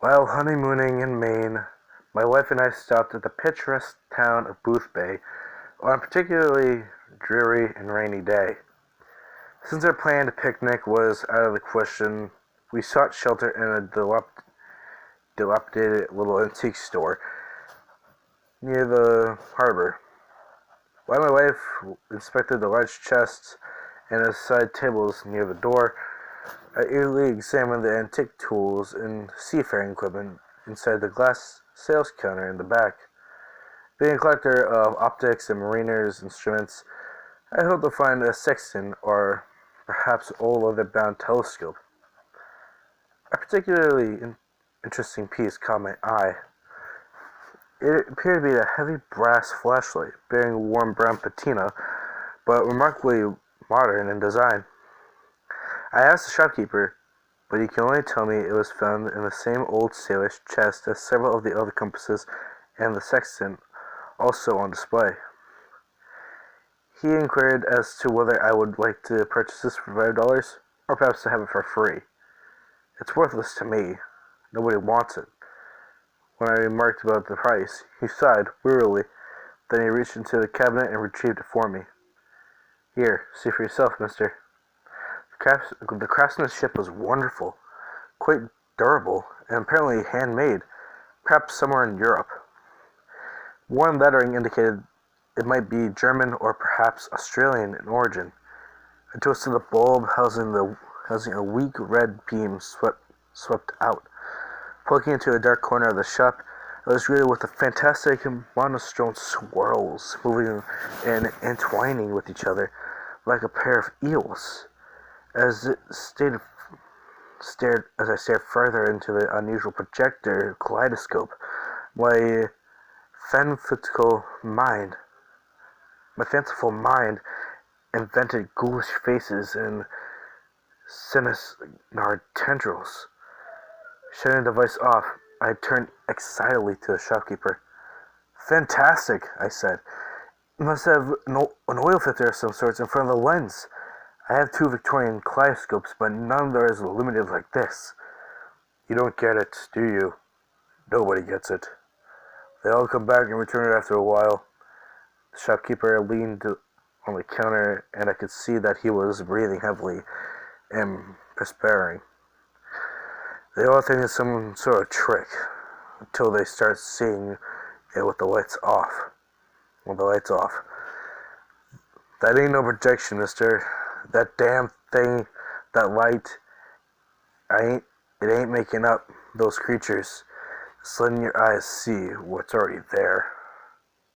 While honeymooning in Maine, my wife and I stopped at the picturesque town of Boothbay on a particularly dreary and rainy day. Since our planned picnic was out of the question, we sought shelter in a dilapidated little antique store near the harbor. While my wife inspected the large chests and the side tables near the door, I eagerly examined the antique tools and seafaring equipment inside the glass sales counter in the back. Being a collector of optics and mariner's instruments, I hoped to find a sextant or perhaps old leather-bound telescope. A particularly interesting piece caught my eye. It appeared to be a heavy brass flashlight bearing warm brown patina, but remarkably modern in design. I asked the shopkeeper, but he could only tell me it was found in the same old sailor's chest as several of the other compasses and the sextant, also on display. He inquired as to whether I would like to purchase this for $5, or perhaps to have it for free. It's worthless to me. Nobody wants it. When I remarked about the price, he sighed wearily. Then he reached into the cabinet and retrieved it for me. Here, see for yourself, mister. The craftsmanship was wonderful, quite durable, and apparently handmade, perhaps somewhere in Europe. One lettering indicated it might be German or perhaps Australian in origin. I twisted the bulb housing a weak red beam swept out. Poking into a dark corner of the shop, I was greeted with the fantastic monostone swirls moving and entwining with each other like a pair of eels. As I stared further into the unusual projector kaleidoscope, my fanciful mind invented ghoulish faces and sinister tendrils. Shutting the device off, I turned excitedly to the shopkeeper. Fantastic, I said. You must have an oil filter of some sort in front of the lens. I have two Victorian kaleidoscopes, but none that is illuminated like this. You don't get it, do you? Nobody gets it. They all come back and return it after a while. The shopkeeper leaned on the counter, and I could see that he was breathing heavily and perspiring. They all think it's some sort of trick until they start seeing it with the lights off. With the lights off. That ain't no projection, mister. That damn thing, that light, it ain't making up those creatures. Just letting your eyes see what's already there.